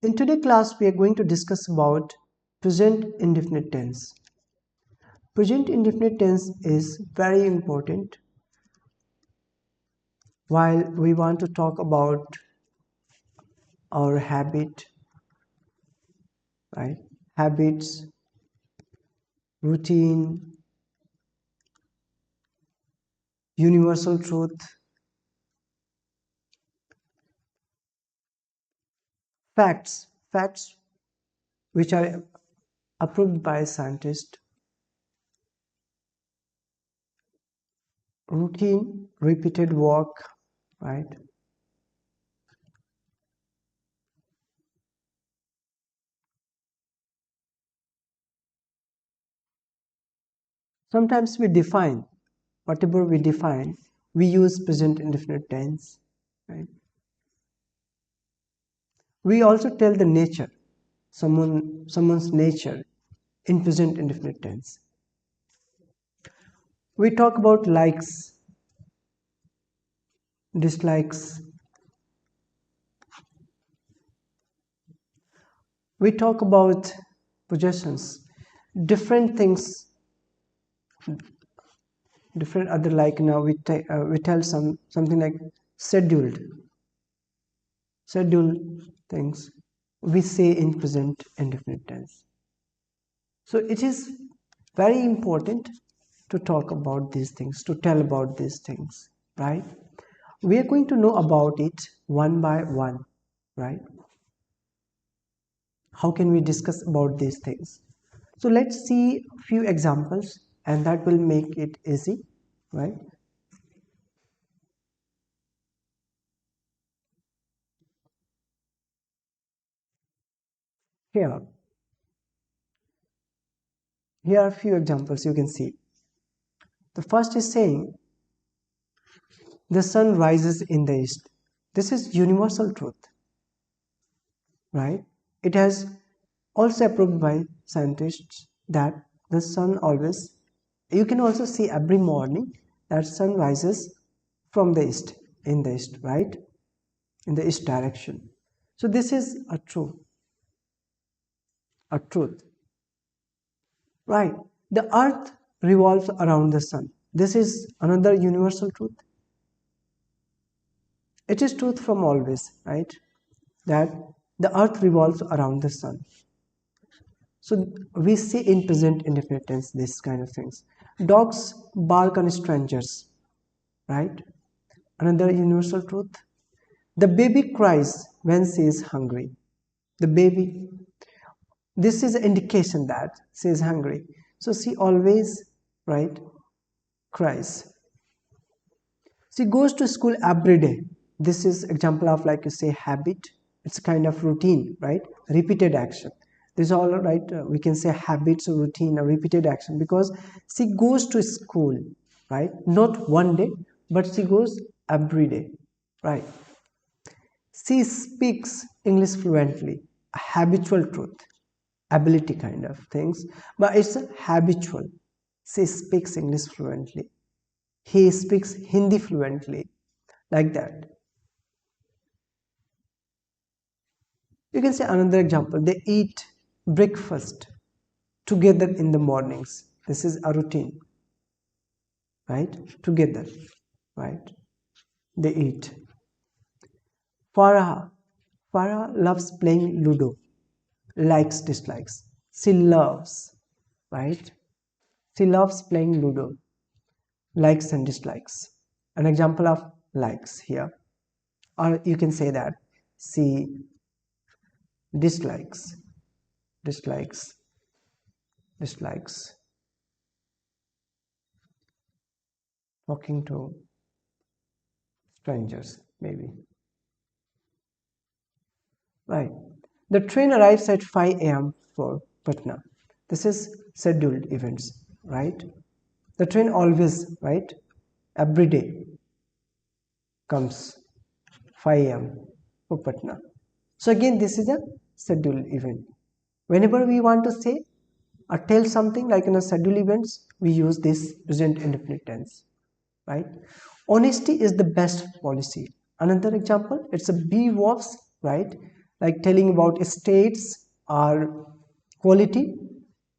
In today's class, we are going to discuss about present indefinite tense. Present indefinite tense is very important while we want to talk about our habit, right? Habits, routine, universal truth, facts which are approved by scientists, routine, repeated work, right? Sometimes we define, whatever we define, we use present indefinite tense, right? We also tell the nature, someone's nature in present indefinite tense. We talk about likes, dislikes. We talk about possessions, different things, different other, like now we tell something like scheduled things we say in present indefinite tense. So it is very important to talk about these things, to tell about these things, right? We are going to know about it one by one, right? How can we discuss about these things? So let's see a few examples and that will make it easy, right? Here, here are a few examples you can see. The first is saying the sun rises in the east. This is universal truth, right? It has also approved by scientists that the sun always, you can also see every morning that sun rises from the east, in the east, right? In the east direction. So this is a truth, right? The earth revolves around the sun. This is another universal truth. It is truth from always, right? That the earth revolves around the sun. So we see in present indefinite tense this kind of things. Dogs bark on strangers, right? Another universal truth. The baby cries when she is hungry. The baby, this is an indication that she is hungry. So she always, right, cries. She goes to school every day. This is example of, like you say, habit. It's kind of routine, right? Repeated action. This is all right. We can say habits, or routine, or repeated action, because she goes to school, right? Not one day, but she goes every day, right? She speaks English fluently. A habitual truth, ability kind of things, but it's a habitual. She speaks English fluently. He speaks Hindi fluently, like that. You can say another example. They eat breakfast together in the mornings. This is a routine, right? Together, right? They eat. Farah. Farah loves playing Ludo. Likes, dislikes. She loves, right? She loves playing Ludo. Likes and dislikes. An example of likes here. Or you can say that she dislikes, dislikes, dislikes talking to strangers, maybe. Right. The train arrives at 5 a.m. for Patna. This is scheduled events, right? The train always, right? Every day comes 5 a.m. for Patna. So again, this is a scheduled event. Whenever we want to say or tell something like in a scheduled events, we use this present indefinite tense, right? Honesty is the best policy. Another example, it's a be verbs, right? like telling about states or quality.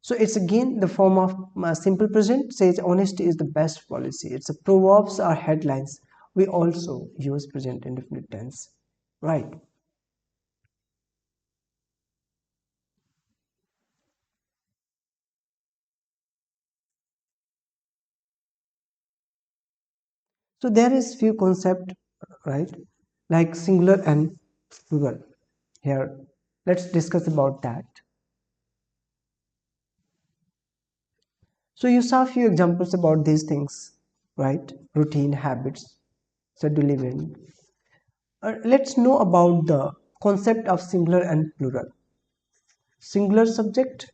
So it's again the form of simple present, says honesty is the best policy. It's a proverbs or headlines. We also use present indefinite tense, right? So there is few concept, right? Like singular and plural. Here, let's discuss about that. So you saw a few examples about these things, right? Routine, habits, schedule event. Let's know about the concept of singular and plural. Singular subjects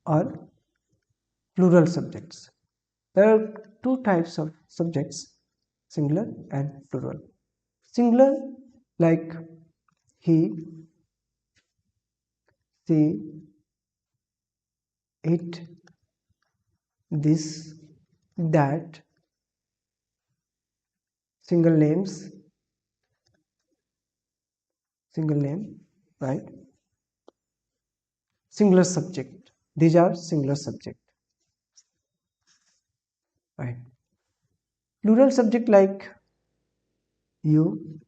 or plural subjects. There are two types of subjects, singular and plural. Singular, like he, she, it, this, that, single names, single name, right? Singular subject. These are singular subject, right? Plural subject like you,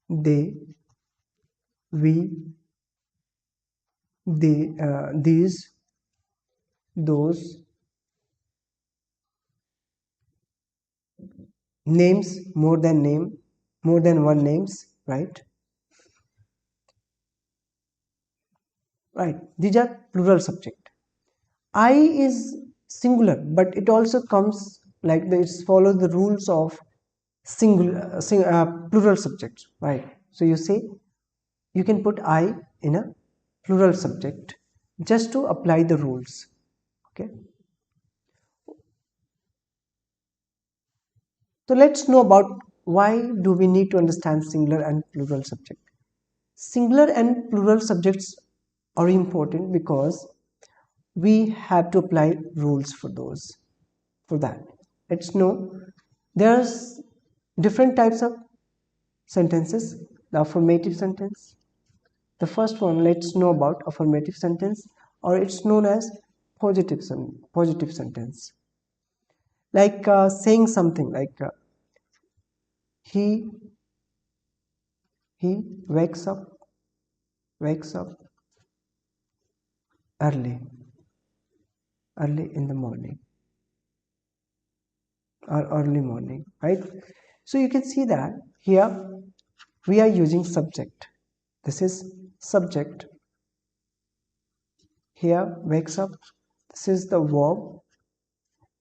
they, we, these, those, names, more than one names, right? Right. These are plural subject. I is singular, but it also comes like it follows the rules of plural subjects, right? So you say you can put I in a plural subject just to apply the rules. Okay. So let's know about why do we need to understand singular and plural subject. Singular and plural subjects are important because we have to apply rules for those. For that, let's know there's different types of sentences. The affirmative sentence. The first one, let's know about affirmative sentence, or it's known as positive sentence. Like saying something like he he wakes up early in the morning or early morning, right? So you can see that here we are using subject. This is subject. Here wakes up. This is the verb,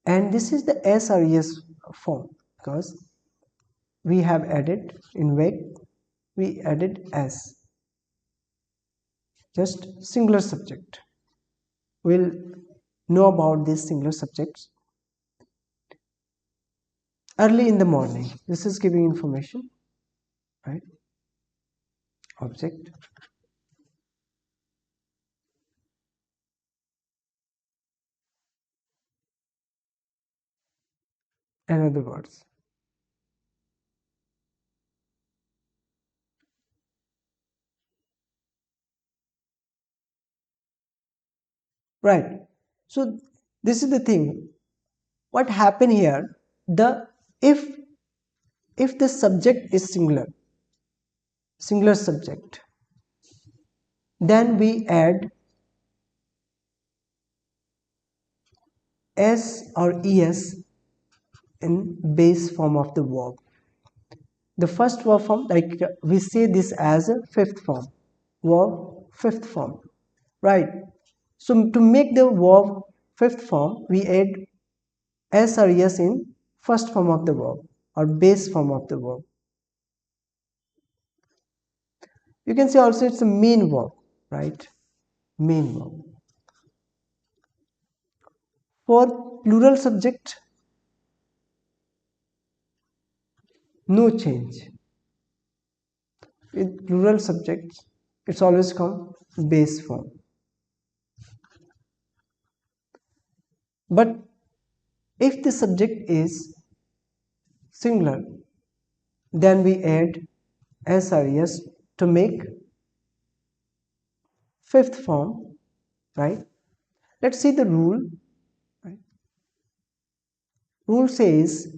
and this is the s or es form because we have added in wake. We added s, just singular subject. We'll know about these singular subjects. Early in the morning. This is giving information, right? Object. And other words. Right. So this is the thing. What happened here? The if if the subject is singular subject, then we add s or es in base form of the verb. The first verb form, like we say this as a fifth form, verb fifth form, right? So to make the verb fifth form, we add s or es in first form of the verb or base form of the verb. You can say also it's a main verb, right? Main verb. For plural subject, no change. With plural subjects, it's always come base form. But if the subject is singular, then we add SRES to make fifth form, right? Let's see the rule. Right? Rule says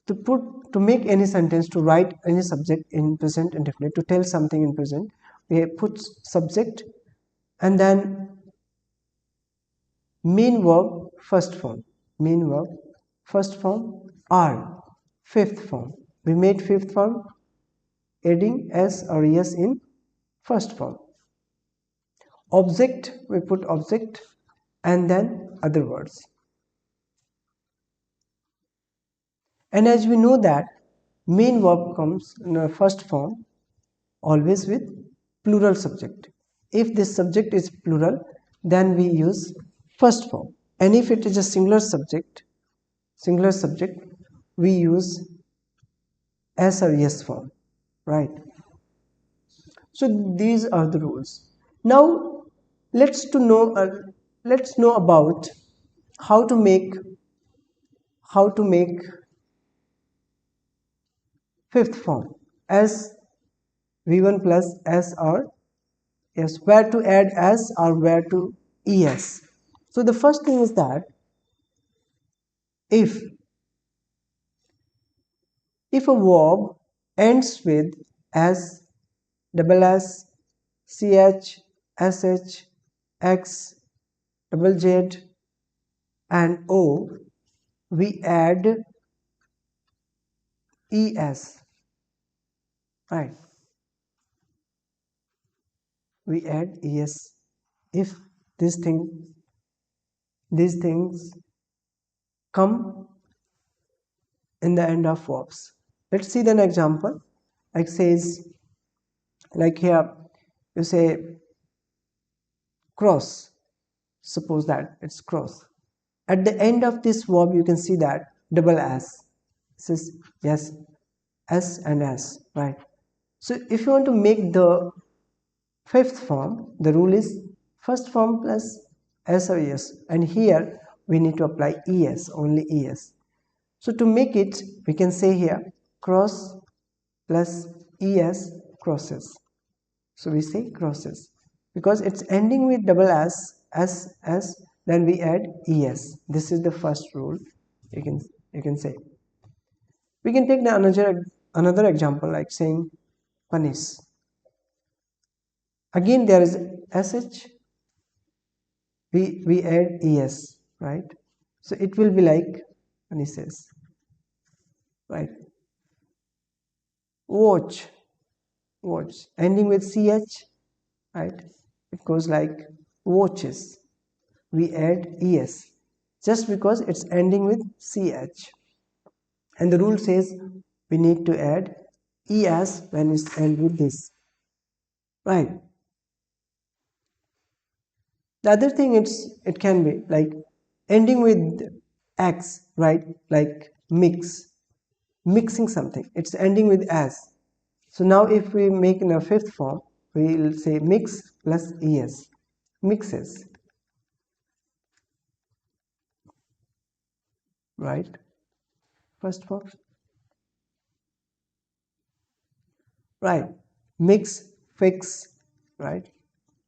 to make any sentence, to write any subject in present indefinite, to tell something in present, we put subject and then main verb first form, main verb first form, are fifth form. We made fifth form adding s or es in first form. Object, we put object and then other words. And as we know that main verb comes in the first form always with plural subject. If this subject is plural, then we use first form. And if it is a singular subject, we use s or es form, right? So these are the rules. Now let's know about how to make fifth form as v1 plus s or yes, where to add s or where to es. So the first thing is that if a verb ends with s, double s, ch, sh, x, double z and o, we add es, right? We add es if this thing these things come in the end of verbs. Let's see an example. Like says, like here you say cross. Suppose that it's cross. At the end of this verb, you can see that double s. This is yes, s and s, right? So if you want to make the fifth form, the rule is first form plus s or es, and here we need to apply es, only es. So to make it, we can say here cross plus es crosses. So we say crosses because it's ending with double s, then we add es. This is the first rule. You can say. We can take the another example like saying punish. Again there is sh. We add es, right? So it will be like punishes, right? Watch, ending with ch, right? It goes like watches. We add es just because it's ending with ch, and the rule says we need to add es when it's end with this, right? The other thing it can be like ending with x, right? Like mixing something, it's ending with as. So now if we make in a fifth form, we will say mix plus es, mixes, right? First form, right? Mix, fix, right?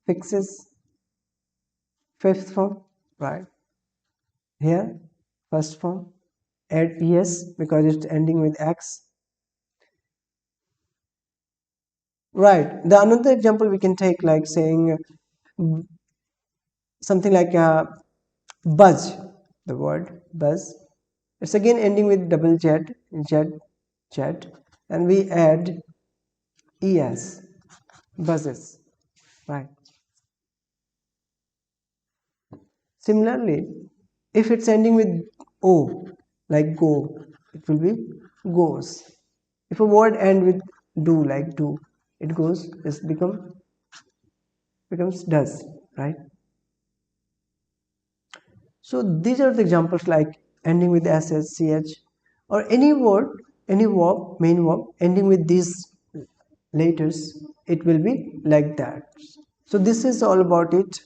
Fixes, fifth form, right? Here first form, add es because it's ending with x, right? The another example we can take like saying something like buzz, the word buzz, it's again ending with double z, and we add es, buzzes, right? Similarly, if it's ending with o, like go, it will be goes. If a word end with do, like do, it goes, this becomes does, right? So these are the examples like ending with sh, ch, or any word, any verb, main verb ending with these letters, it will be like that. So this is all about it.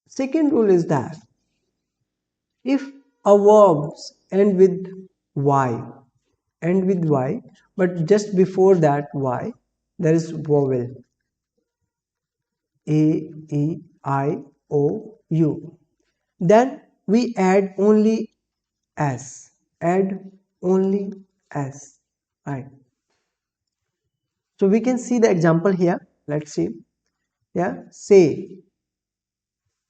Second rule is that if A verbs end with y, end with y, but just before that y, there is vowel a, e, I, o, u. Then we add only s, add only s, right? So we can see the example here. Let's see. Yeah, say.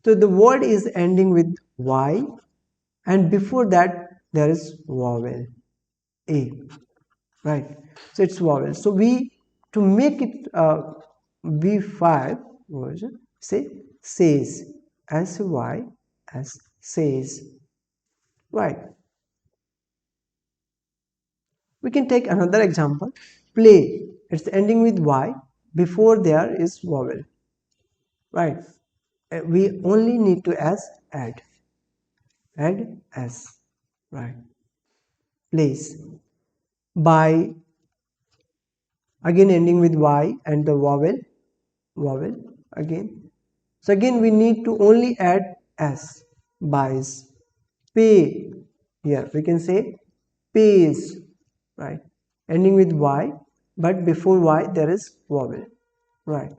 So the word is ending with y, and before that there is vowel a, right? So it's vowel. So we, to make it v5 version, say says, s-y, as says, right? We can take another example. Play. It's ending with y. Before there is vowel, right? We only need to add s, right? Plays. By, again ending with y and the vowel again. So again we need to only add s. Buys. Pay. Here we can say pays, right? Ending with y, but before y there is vowel, right?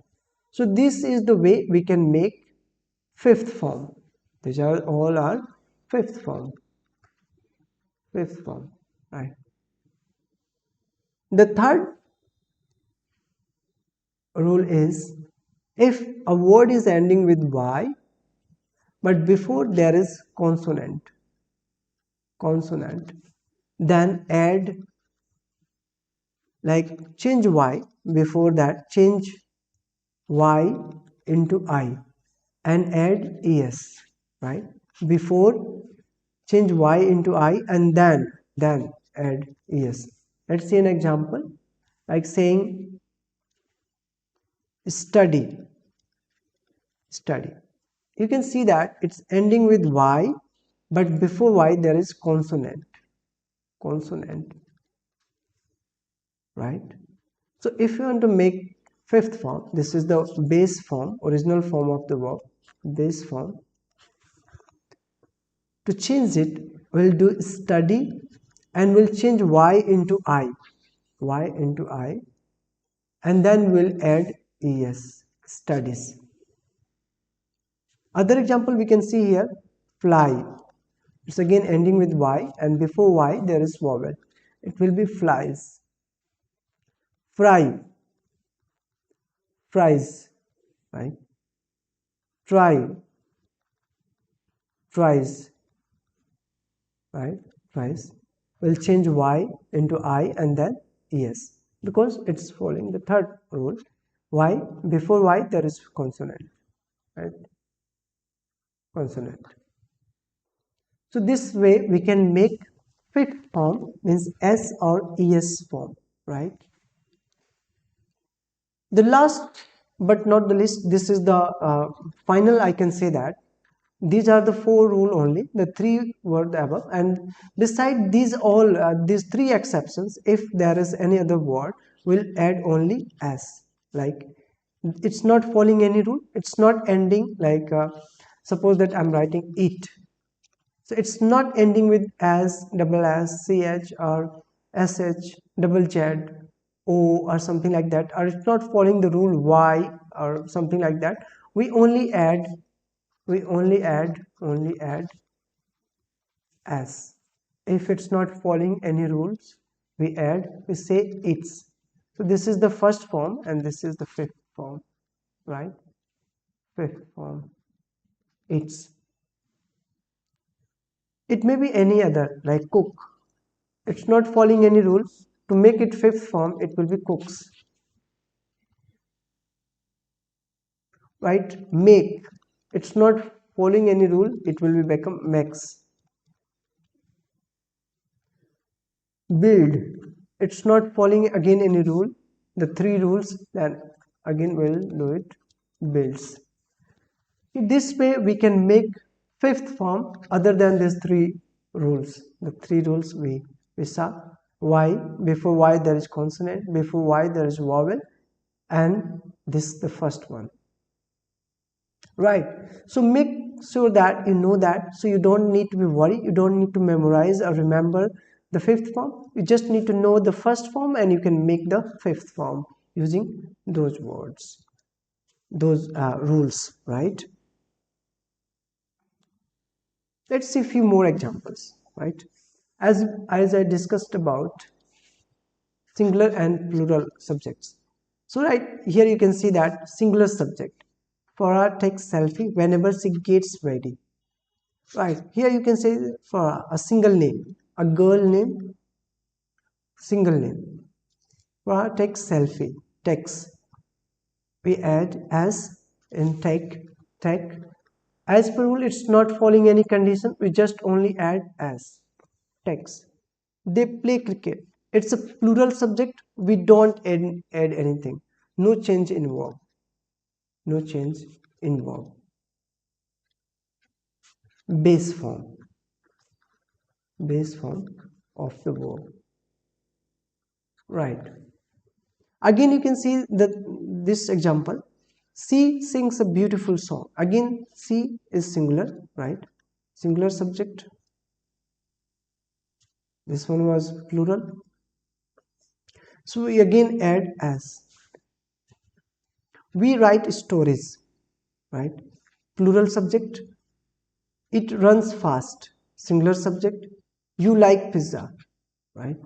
So this is the way we can make fifth form. These are all our fifth form. Fifth form, right? The third rule is, if a word is ending with y but before there is consonant, then add, like change y, before that change y into I and add es, right? Before change y into I and then add es. Let's see an example, like saying study. You can see that it's ending with y, but before y there is consonant, right? So if you want to make fifth form, this is the base form, original form of the verb, base form. To change it, we'll do study and we'll change y into I, and then we'll add es, studies. Other example we can see here, fly. It's again ending with y and before y there is vowel. It will be flies. Fry, fries, right? Try, tries, right? Tries. We'll change y into I and then es, because it's following the third rule. Y, before y there is consonant, right? Consonant. So this way we can make fifth form, means s or es form, right? The last but not the least, this is the final, I can say that these are the four rule only, the three were the above, and beside these all these three exceptions, if there is any other word, we'll add only s. Like it's not following any rule, it's not ending, like suppose that I'm writing eat, so it's not ending with as, double s, ch, or sh, double z, o, or something like that, or it's not following the rule y or something like that. We only add, only add s. If it's not following any rules, we say it's. So this is the first form and this is the fifth form, right? Fifth form, it's. It may be any other, like cook. It's not following any rule. To make it fifth form, it will be cooks, right? Make. It's not following any rule. It will be become makes. Build. It's not following again any rule. The three rules, then again we'll do it. Builds. In this way, we can make fifth form other than these three rules. The three rules we saw. Y, before y there is consonant, before y there is vowel, and this is the first one. Right. So make sure that you know that, so you don't need to be worried, you don't need to memorize or remember the fifth form. You just need to know the first form and you can make the fifth form using those words, those rules, right? Let's see a few more examples, right? As I discussed about singular and plural subjects. So right here you can see that singular subject. Farah takes selfie whenever she gets ready. Right here you can say for a single name, a girl name, single name. Farah takes selfie. Takes we add as in take. As per rule, it's not following any condition. We just only add as takes. They play cricket. It's a plural subject. We don't add anything. No change in verb. No change in verb. Base form. Base form of the verb. Right. Again, you can see that this example. She sings a beautiful song. Again, she is singular, right? Singular subject. This one was plural. So we again add as. We write stories, right? Plural subject. It runs fast. Singular subject. You like pizza, right?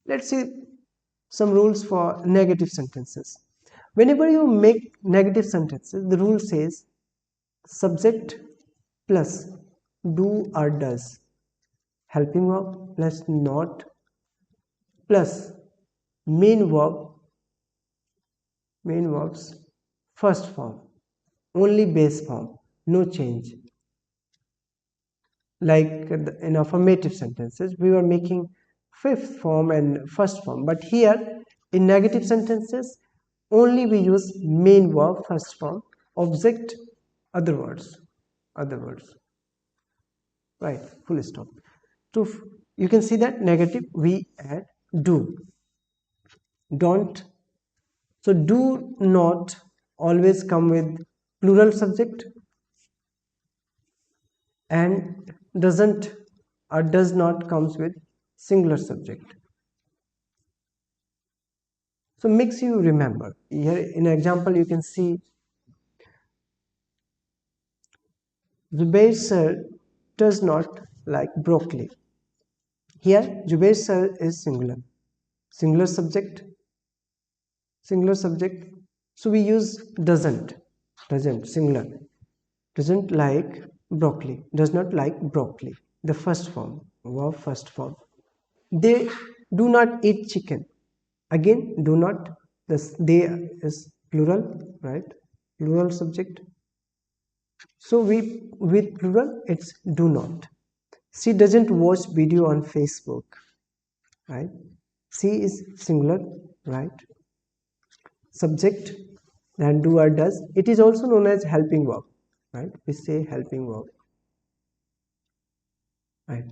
Let's see some rules for negative sentences. Whenever you make negative sentences, the rule says subject plus do or does, helping verb plus not plus main verb, main verbs first form, only base form, no change. Like in affirmative sentences, we were making fifth form and first form, but here in negative sentences, only we use main verb first form, object other words, other words, right? Full stop. So you can see that negative we add do, don't. So do not always come with plural subject and doesn't or does not comes with singular subject. So makes you remember. Here in example you can see Zubair sir does not like broccoli. Here Zubair sir is singular. Singular subject, singular subject. So we use doesn't singular. Doesn't like broccoli, does not like broccoli. The first form, verb first form. They do not eat chicken. Again, do not. This they is plural, right? Plural subject. So we with plural, it's do not. She doesn't watch video on Facebook, right? She is singular, right? Subject and do or does. It is also known as helping verb, right? We say helping verb, right?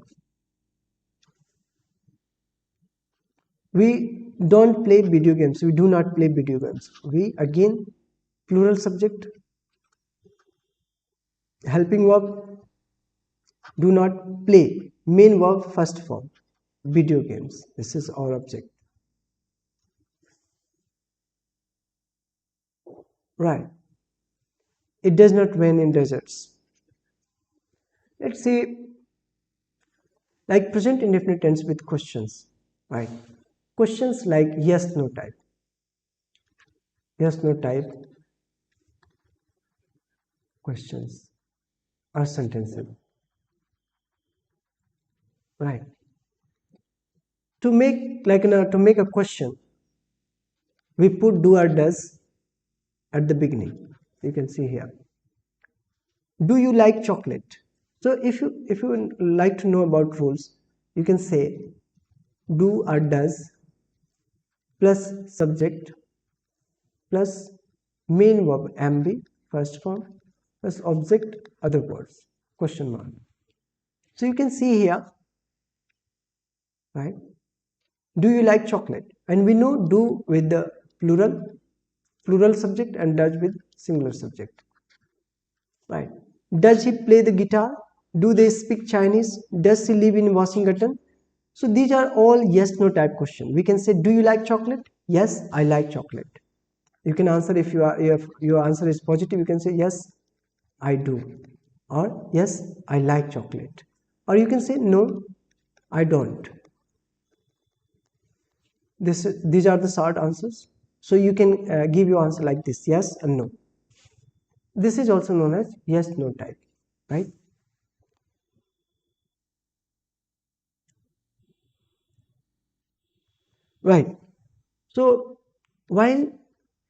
We don't play video games. We do not play video games. We again plural subject, helping verb, do not play, main verb first form, video games. This is our object, right? It does not rain in deserts. Let's say like present indefinite tense with questions, right? Questions like yes no type, yes no type questions or sentences, right? To make like to make a question, we put do or does at the beginning. You can see here. Do you like chocolate? So if you like to know about rules, you can say do or does plus subject plus main verb mb first form plus object other words question mark. So you can see here, right? Do you like chocolate? And we know do with the plural plural subject, and does with singular subject. Right. Does he play the guitar? Do they speak Chinese? Does he live in Washington? So these are all yes no type question. We can say, do you like chocolate? Yes, I like chocolate. You can answer, if your answer is positive, you can say yes, I do, or yes, I like chocolate, or you can say no, I don't. These are the short answers. So you can give your answer like this: yes and no. This is also known as yes no type, right? Right. So while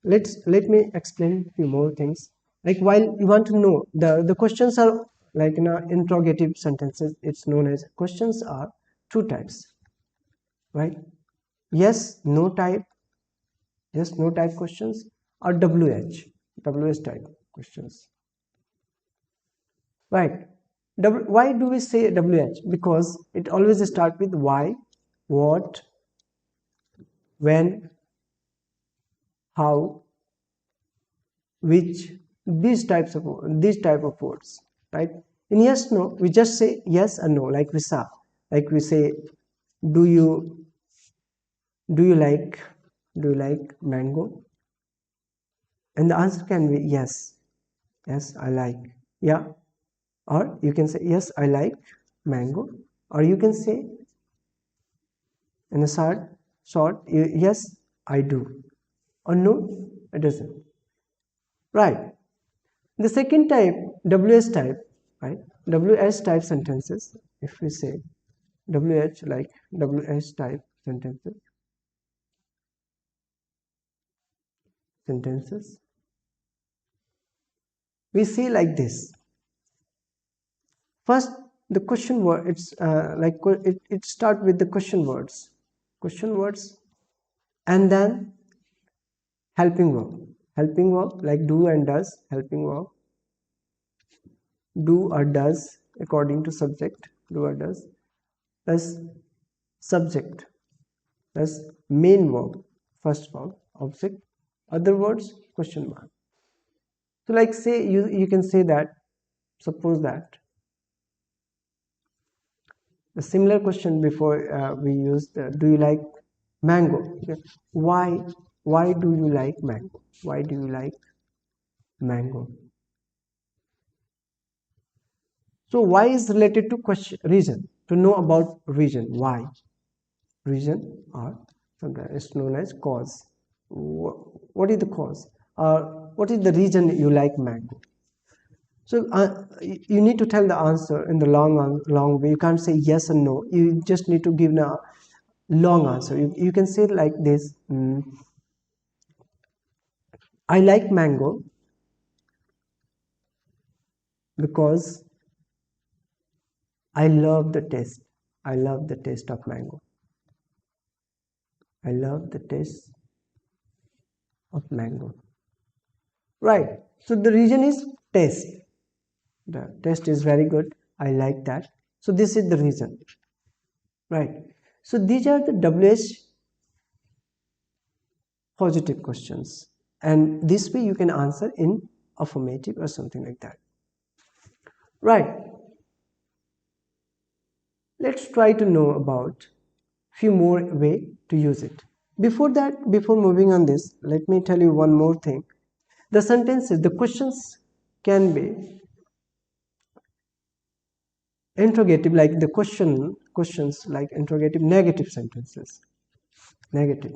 let me explain a few more things. Like, while you want to know, the questions are like in interrogative sentences. It's known as questions are two types, right? Yes no type, yes no type questions, or WH type questions, right? Why do we say WH? Because it always start with why, what, when, how, which, these type of words, right? In yes no, we just say yes and no, like we say, do you do you like mango? And the answer can be yes, yes I like, yeah. Or you can say yes I like mango, or you can say in a yes I do, or no it doesn't, right? The second type, WS type, right? WS type sentences, if we say WH, like WS type sentences, we see like this. First, the question word, it's it start with the question words, and then helping verb like do and does, helping verb, do or does according to subject, do or does, plus subject, plus main verb, first verb, object, other words, question mark. So like, say you can say that, suppose that a similar question before, we used do you like mango? Okay. Why do you like mango? Why do you like mango? So why is related to question reason, to know about reason, why, reason, or sometimes it's known as cause. What is the cause, or what is the reason you like mango? So you need to tell the answer in the long way. You can't say yes and no. You just need to give a long answer. You can say like this: I like mango because I love the taste. I love the taste of mango. I love the taste of mango. Right. So the reason is taste. The taste is very good. I like that. So this is the reason. Right. So these are the WH positive questions, and this way you can answer in affirmative or something like that, right? Let's try to know about few more way to use it. Before that, before moving on this, let me tell you one more thing. The sentences, the questions can be interrogative, like the questions like interrogative, negative sentences, negative,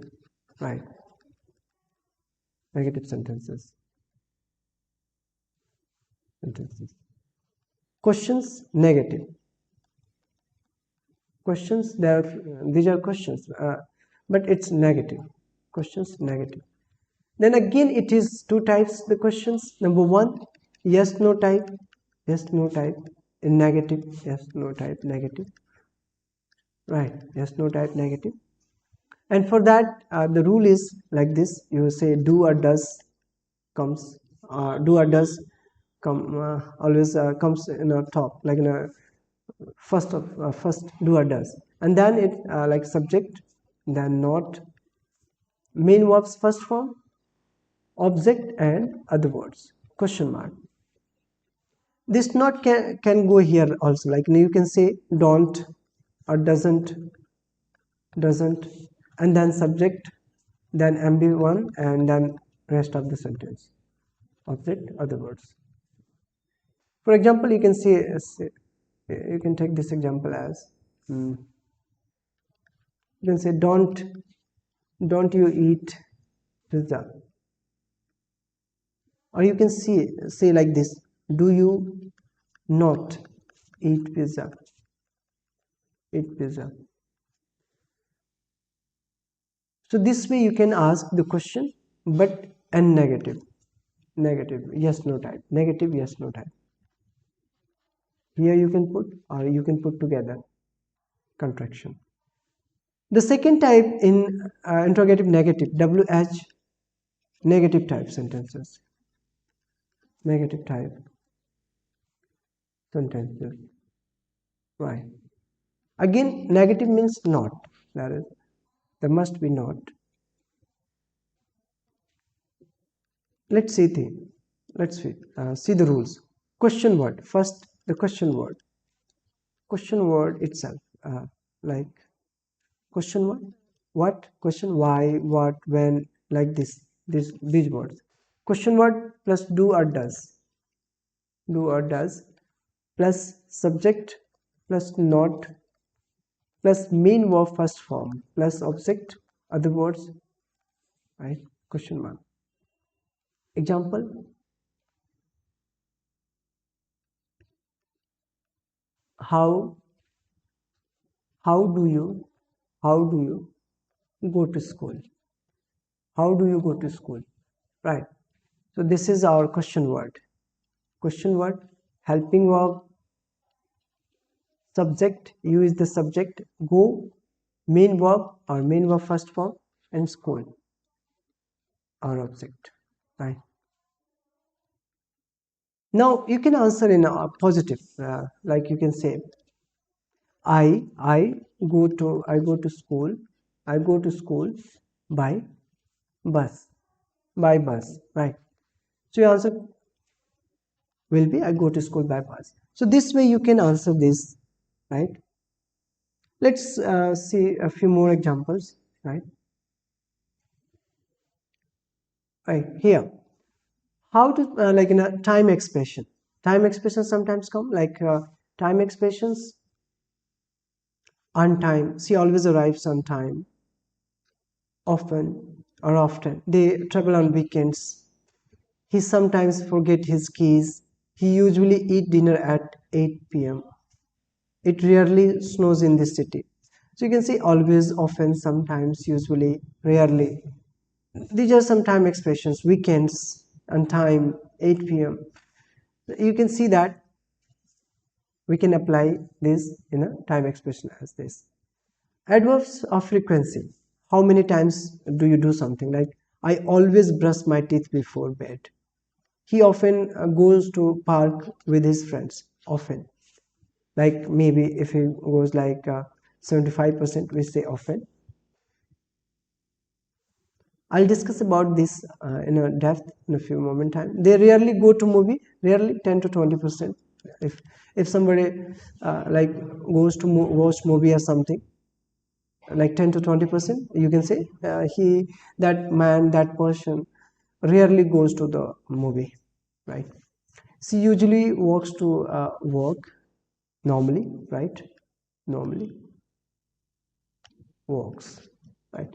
right? Negative sentences, questions negative questions, there these are questions, but it's negative, questions negative. Then again, it is two types, the questions. Number one, yes no type, yes no type in negative, yes no type negative, right? Yes no type negative. And for that, the rule is like this: you say do or does comes, do or does come, always comes in a top, like in a first do or does, and then it like subject, then not, main verbs first form, object and other words, question mark. This not can go here also, like you can say don't or doesn't, and then subject, then mb1, and then rest of the sentence, object other words. For example, you can say you can take this example as you can say don't you eat pizza, or you can say like this, do you not eat pizza, eat pizza. So this way you can ask the question, but and negative yes no type, negative yes no type. Here you can put, or you can put together contraction. The second type in interrogative negative, WH, negative type sentences. Negative type sentences. Why? Again, negative means not. That is, there must be not. Let's see the. See the rules. Question word first. The question word. Question word itself. Like question what, question why, what, when, like these words. Question word plus do or does, plus subject plus not, plus main verb first form, plus object other words, right? Question mark. Example, how do you go to school, how do you go to school, right? So this is our question word. Question word, helping verb, subject, you is the subject, go, main verb or main verb first form, and school our object, right? Now you can answer in a positive, like you can say I go to school, I go to school by bus, by bus, right? So your answer will be I go to school by bus. So this way you can answer this, right? Let's see a few more examples, right? Right here, how to like in a time expression. Time expressions sometimes come like time expressions on time. She always arrives on time. Often they travel on weekends. He sometimes forget his keys. He usually eat dinner at 8 p.m. It rarely snows in this city. So you can say always, often, sometimes, usually, rarely. These are some time expressions. Weekends and time, 8 p.m. You can see that we can apply this in a time expression as this. Adverbs of frequency. How many times do you do something? Like, I always brush my teeth before bed. He often goes to park with his friends. Often. Like maybe if he goes like 75%, we say often. I'll discuss about this in a depth in a few moment time. They rarely go to movie, rarely 10 to 20%. If somebody like goes to watch movie or something, like 10 to 20%, you can say that man, that person rarely goes to the movie, right? She usually walks to work normally, right? Normally walks, right?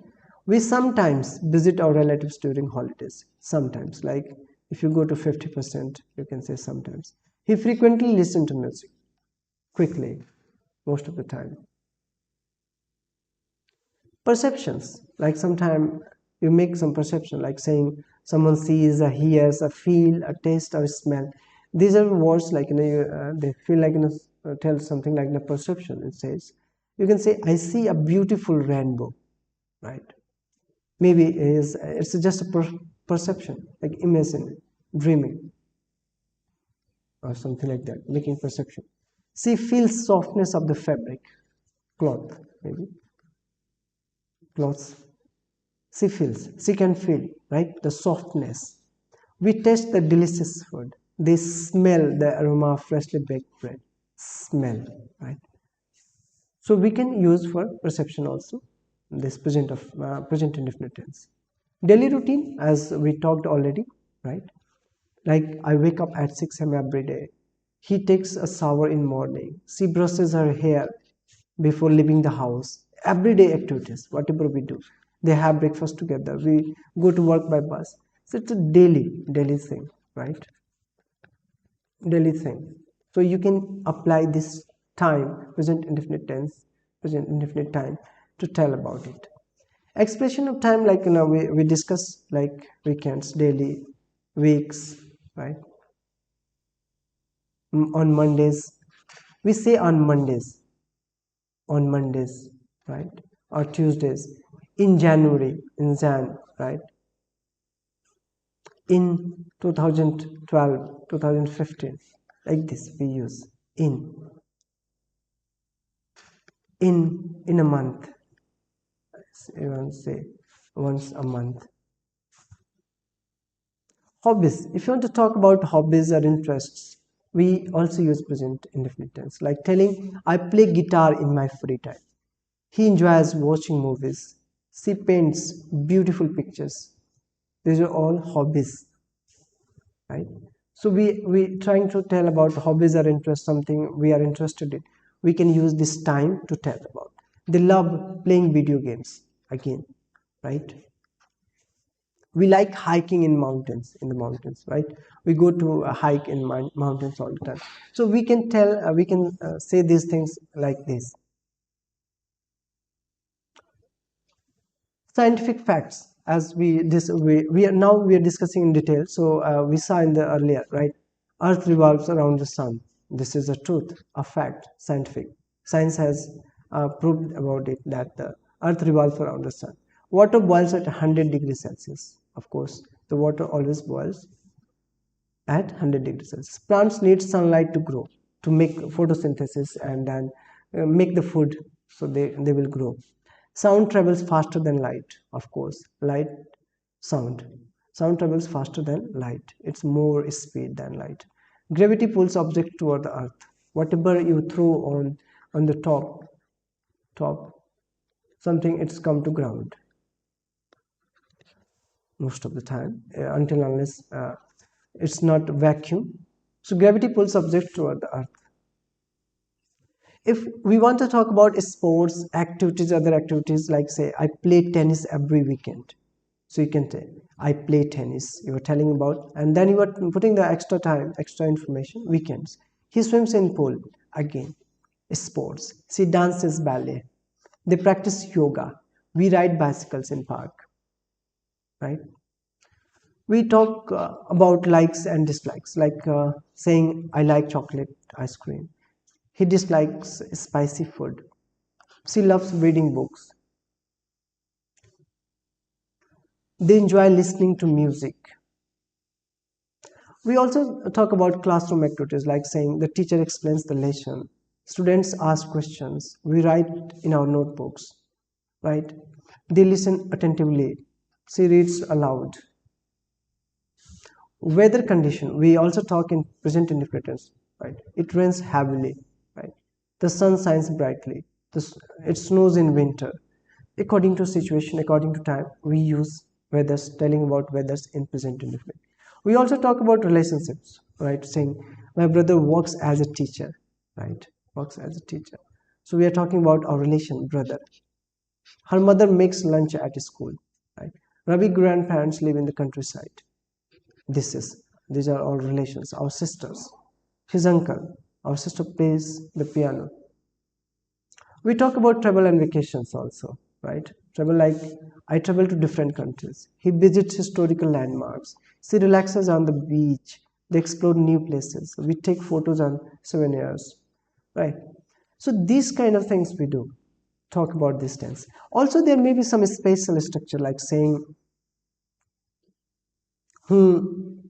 We sometimes visit our relatives during holidays. Sometimes, like if you go to 50%, you can say sometimes. He frequently listens to music quickly, most of the time. Perceptions, like sometimes you make some perception, like saying someone sees, hears, feel, taste, or smell. These are words like they feel like tell something like the perception. It says you can say I see a beautiful rainbow, right? Maybe it's just a perception, like imagine, dreaming, or something like that, making perception. She feels softness of the fabric, cloth, maybe clothes. She feels, she can feel, right, the softness. We taste the delicious food. They smell the aroma of freshly baked bread. Smell, right? So we can use for perception also this present indefinite tense. Daily routine, as we talked already, right? Like I wake up at 6 a.m. every day. He takes a shower in morning. She brushes her hair before leaving the house. Everyday activities, whatever we do. They have breakfast together. We go to work by bus. So it's a daily thing, right? Daily thing. So you can apply this time, present indefinite time, to tell about it. Expression of time, like we discuss like weekends, daily, weeks, right? On Mondays, we say on Mondays, right? Or Tuesdays, in January, in Jan, right? In 2012, 2015, like this we use in a month, even say once a month. Hobbies. If you want to talk about hobbies or interests, we also use present indefinite tense, like telling I play guitar in my free time. He enjoys watching movies. She paints beautiful pictures. These are all hobbies, right? So we trying to tell about hobbies or interest, something we are interested in. We can use this time to tell about. They love playing video games again, right? We like hiking in the mountains, right? We go to a hike in mountains all the time. So we can tell, we can say these things like this. Scientific facts, as we are now we are discussing in detail. So we saw in the earlier, right? Earth revolves around the sun. This is a truth, a fact, scientific. Science has proved about it that the earth revolves around the sun. Water boils at 100 degrees Celsius. Of course, the water always boils at 100 degrees Celsius. Plants need sunlight to grow, to make photosynthesis and then make the food, so they will grow. Sound travels faster than light, of course. Sound. Sound travels faster than light. It's more speed than light. Gravity pulls object toward the earth. Whatever you throw on the top, something it's come to ground most of the time, until unless it's not vacuum. So gravity pulls object toward the earth. If we want to talk about sports activities, other activities, like say I play tennis every weekend, so you can say I play tennis, you are telling about, and then you are putting the extra time, extra information, weekends. He swims in pool, again, sports. She dances ballet, they practice yoga, we ride bicycles in park, right? We talk about likes and dislikes, like saying I like chocolate ice cream, he dislikes spicy food. She loves reading books. They enjoy listening to music. We also talk about classroom activities, like saying the teacher explains the lesson, students ask questions, we write in our notebooks, right? They listen attentively. She reads aloud. Weather condition, we also talk in present indefinite, right? It rains heavily, right? The sun shines brightly. It snows in winter. According to situation, according to time, we use weathers, telling about weathers in present indefinite. We also talk about relationships, right? Saying my brother works as a teacher, right? Works as a teacher. So we are talking about our relation, brother. Her mother makes lunch at school, right? Ravi grandparents live in the countryside. This is these are all relations. Our sisters, his uncle, our sister plays the piano. We talk about travel and vacations also, right? Travel, like I travel to different countries. He visits historical landmarks. She relaxes on the beach. They explore new places. We take photos and souvenirs, right? So these kind of things we do. Talk about this tense. Also, there may be some spatial structure, like saying who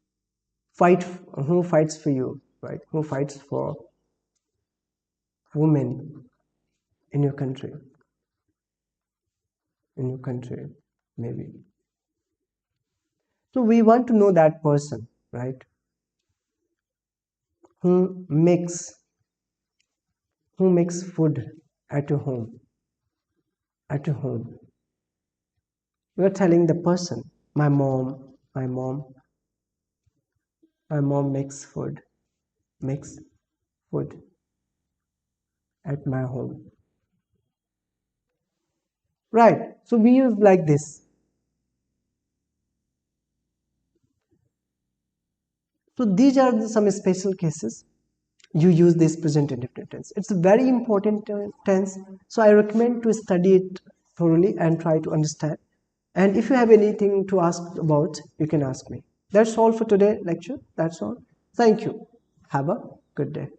fight, who fights for you, right? Who fights for women in your country, in your country, maybe. So we want to know that person, right? Who makes who makes food at your home? At your home. We are telling the person, my mom makes food at my home. Right. So we use like this. So these are some special cases you use this present indefinite tense. It's a very important tense. So I recommend to study it thoroughly and try to understand. And if you have anything to ask about, you can ask me. That's all for today lecture. That's all. Thank you. Have a good day.